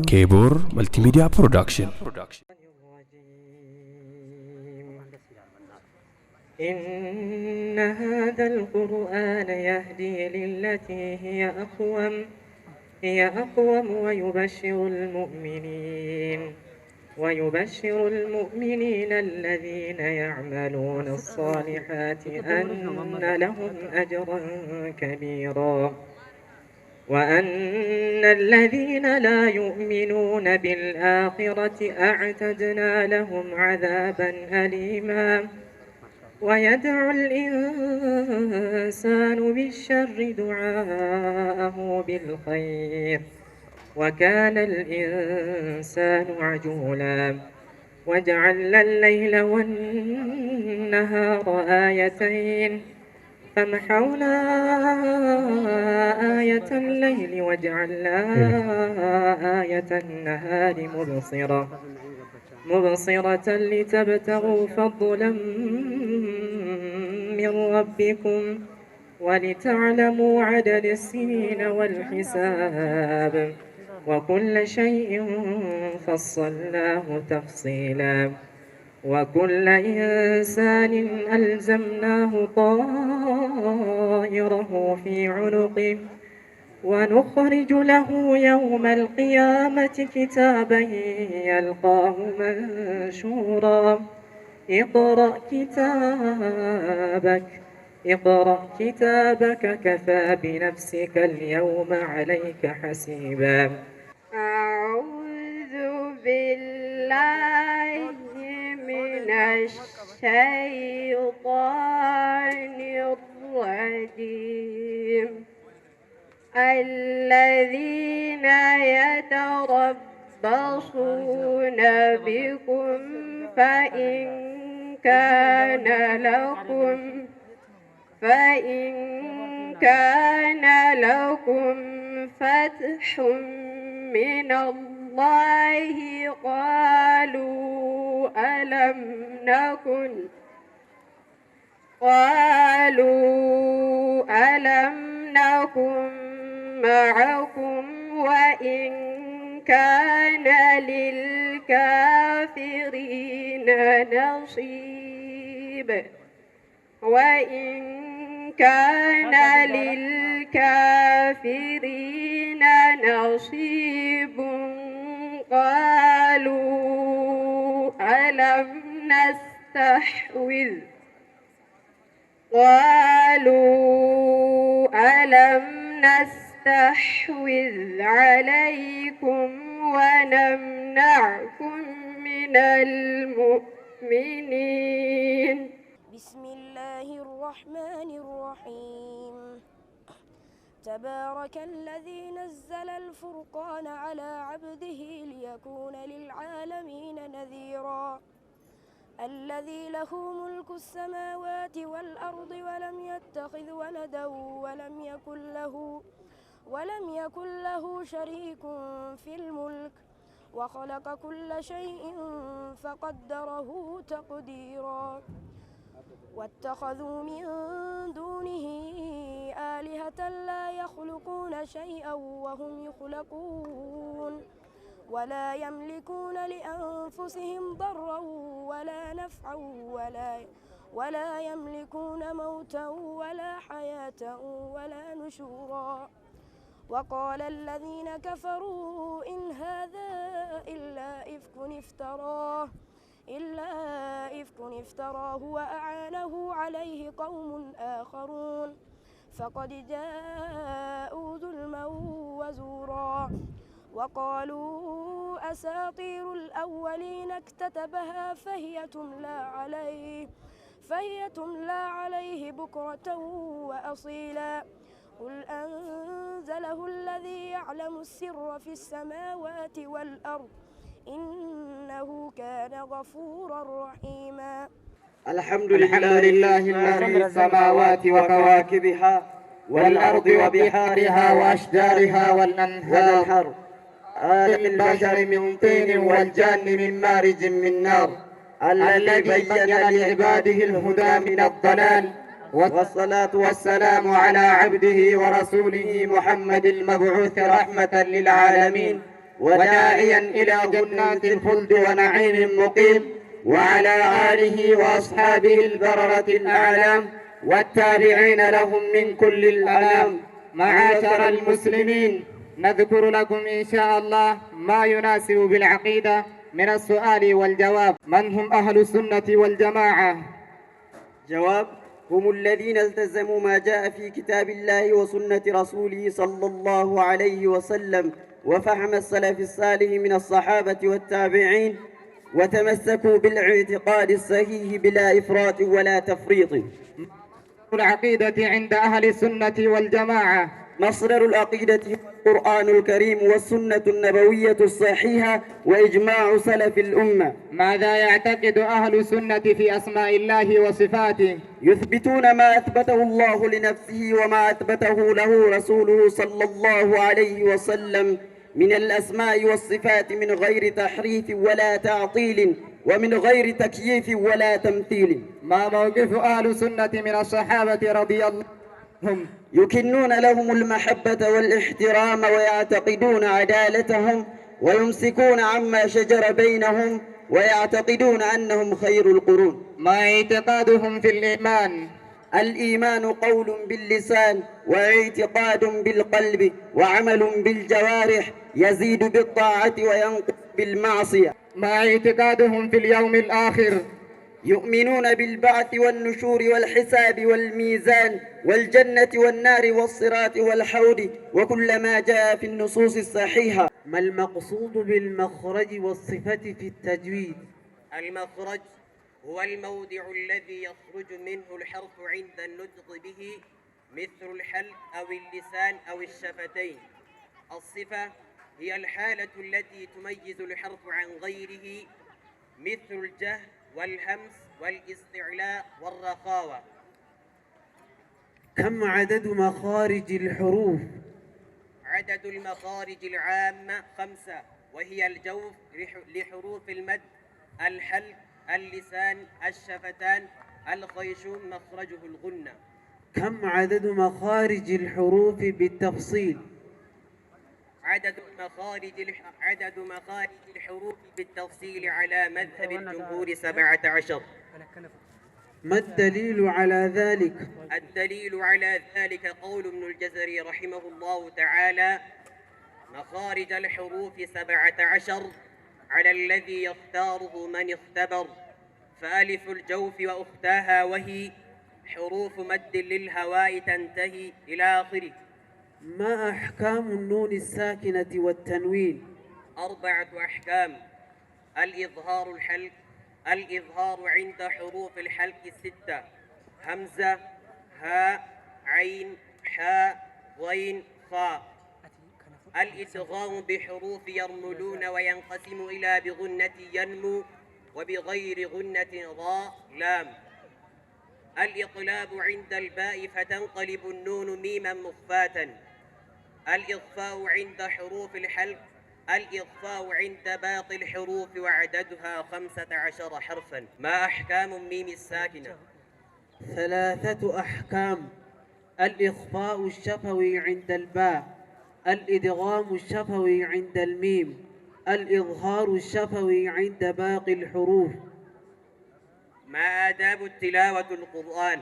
كيبور ملتي ميديا برودكشن. إن هذا القرآن يهدي للتي هي أقوم ويبشر المؤمنين الذين يعملون الصالحات أن لهم أجرا كبيرا وأن الذين لا يؤمنون بالآخرة أعتدنا لهم عذابا أليما. ويدعو الإنسان بالشر دعاءه بالخير وكان الإنسان عجولا. وجعلنا الليل والنهار آيتين فمحونا آية الليل وجعلنا آية النهار مبصرة لتبتغوا فضلا من ربكم ولتعلموا عدد السنين والحساب وكل شيء فصلناه تفصيلا. وكل إنسان ألزمناه طائره في عنقه ونخرج له يوم القيامة كتابا يلقاه منشورا. اقرأ كتابك كفى بنفسك اليوم عليك حسيبا. أعوذ بالله من الشيطان الرجيم. الذين يتربصون بكم فإن كان لكم فتح من الله قالوا ألم نكن معكم وإن كان للكافرين نصيب قالوا ألم نستحوذ عليكم ونمنعكم من المؤمنين. بسم الله الرحمن الرحيم. تبارك الذي نزل الفرقان على عبده ليكون للعالمين نذيرا. الذي له ملك السماوات والأرض ولم يتخذ ولدا ولم يكن له شريك في الملك وخلق كل شيء فقدره تقديرا. واتخذوا من دونه آلهة لا يخلقون شيئا وهم يخلقون ولا يملكون لأنفسهم ضرا ولا نفعا ولا يملكون موتا ولا حياة ولا نشورا. وقال الذين كفروا إن هذا إلا إفك افتراه وأعانه عليه قوم آخرون فقد جاءوا ظلما وزورا. وقالوا أساطير الأولين اكتتبها فهي تملى عليه بكرة وأصيلا. قل أنزله الذي يعلم السر في السماوات والأرض إنه كان غفورا رحيما. الحمد لله الذي السماوات وكواكبها والأرض وبحارها وأشجارها والأنهار آدم البشر من طين والجان من مارج من نار الذي بين لعباده الهدى من الضلال والصلاة والسلام على عبده ورسوله محمد المبعوث رحمة للعالمين وداعيا إلى جنات الخلد ونعيم مقيم، وعلى آله وأصحابه البررة الأعلام والتابعين لهم من كل الأنام. معاشر المسلمين، نذكر لكم إن شاء الله ما يناسب بالعقيدة من السؤال والجواب. من هم أهل السنة والجماعة؟ جواب: هم الذين التزموا ما جاء في كتاب الله وسنة رسوله صلى الله عليه وسلم وفهم السلف الصالح من الصحابة والتابعين، وتمسكوا بالاعتقاد الصحيح بلا إفراط ولا تفريط. العقيدة عند أهل السنة والجماعة: مصدر العقيدة القرآن الكريم والسنة النبوية الصحيحة وإجماع سلف الأمة. ماذا يعتقد أهل السنة في أسماء الله وصفاته؟ يثبتون ما أثبته الله لنفسه وما أثبته له رسوله صلى الله عليه وسلم من الأسماء والصفات من غير تحريف ولا تعطيل ومن غير تكييف ولا تمثيل. ما موقف أهل السنة من الصحابة رضي الله عنهم؟ يكنون لهم المحبة والاحترام ويعتقدون عدالتهم ويمسكون عما شجر بينهم ويعتقدون أنهم خير القرون. ما اعتقادهم في الإيمان؟ الإيمان قول باللسان واعتقاد بالقلب وعمل بالجوارح، يزيد بالطاعة وينقص بالمعصية. ما اعتقادهم في اليوم الآخر؟ يؤمنون بالبعث والنشور والحساب والميزان والجنة والنار والصراط والحوض وكل ما جاء في النصوص الصحيحة. ما المقصود بالمخرج والصفة في التجويد؟ المخرج هو الموضع الذي يخرج منه الحرف عند النطق به، مثل الحلق أو اللسان أو الشفتين. الصفة هي الحالة التي تميز الحرف عن غيره، مثل الجهر والهمس والاستعلاء والرخاوة. كم عدد مخارج الحروف؟ عدد المخارج العامة 5، وهي الجوف لحروف المد، الحلق، اللسان، الشفتان، الخيشوم مخرجه الغنة. كم عدد مخارج الحروف بالتفصيل؟ عدد مخارج الحروف بالتفصيل على مذهب الجمهور 17. ما الدليل على ذلك؟ الدليل على ذلك قول ابن الجزري رحمه الله تعالى: مخارج الحروف 17 على الذي يختاره من اختبر، فألف الجوف وأختاها وهي حروف مد للهواء تنتهي إلى آخره. ما أحكام النون الساكنة والتنوين؟ 4 أحكام: الإظهار الحلق، الإظهار عند حروف الحلق 6: همزة، هاء، عين، حاء، غين، خاء. الإدغام بحروف يرملون وينقسم إلى بغنة ينمو وبغير غنة ضاء لام. الإقلاب عند الباء فتنقلب النون ميما مخفاة. الإخفاء عند حروف الحلق، الإخفاء عند باقي الحروف وعددها 15 حرفا. ما أحكام الميم الساكنة؟ 3 أحكام: الإخفاء الشفوي عند الباء، الإدغام الشفوي عند الميم، الإظهار الشفوي عند باقي الحروف. ما آداب التلاوة القرآن؟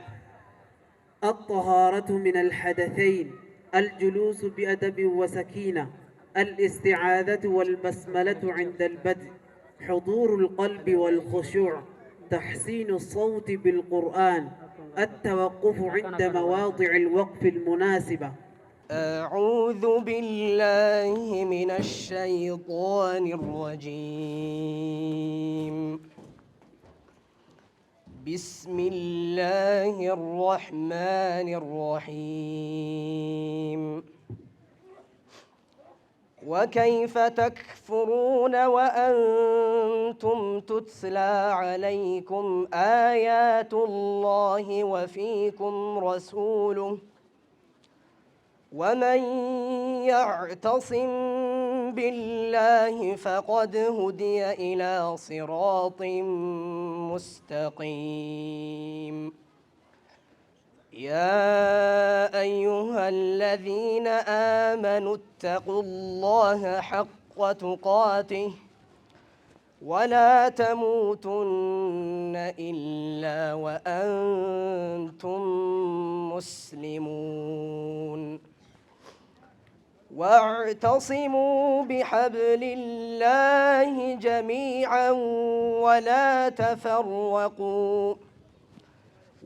الطهارة من الحدثين، الجلوس بأدب وسكينة، الاستعاذة والبسملة عند البدء، حضور القلب والخشوع، تحسين الصوت بالقرآن، التوقف عند مواضع الوقف المناسبة. أعوذ بالله من الشيطان الرجيم. بسم الله الرحمن الرحيم. وكيف تكفرون وأنتم تتلى عليكم آيات الله وفيكم رسوله ومن يعتصم بالله فقد هدي إلى صراط مستقيم. يا أيها الذين آمنوا اتقوا الله حق تقاته ولا تموتن إلا وأنتم مسلمون واعتصموا بحبل الله جميعا ولا تفرقوا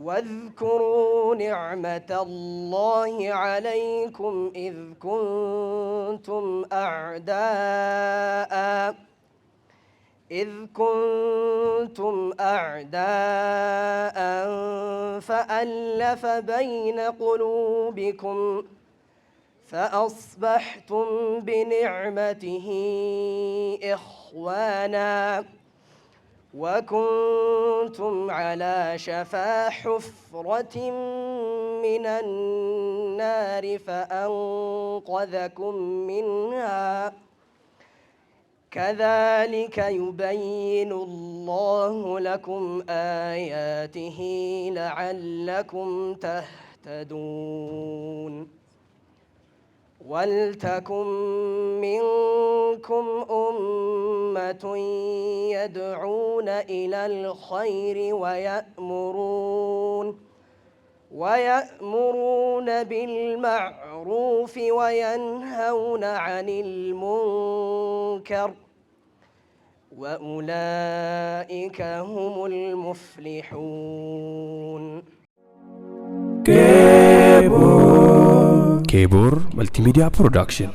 واذكروا نعمة الله عليكم إذ كنتم أعداء فألف بين قلوبكم فأصبحتم بنعمته إخوانا وكنتم على شفا حفرة من النار فأنقذكم منها كذلك يبين الله لكم آياته لعلكم تهتدون ولتكن منكم أمة يدعون إلى الخير ويأمرون بالمعروف وينهون عن المنكر وأولئك هم المفلحون. كيبور ملتي ميديا برودكشن.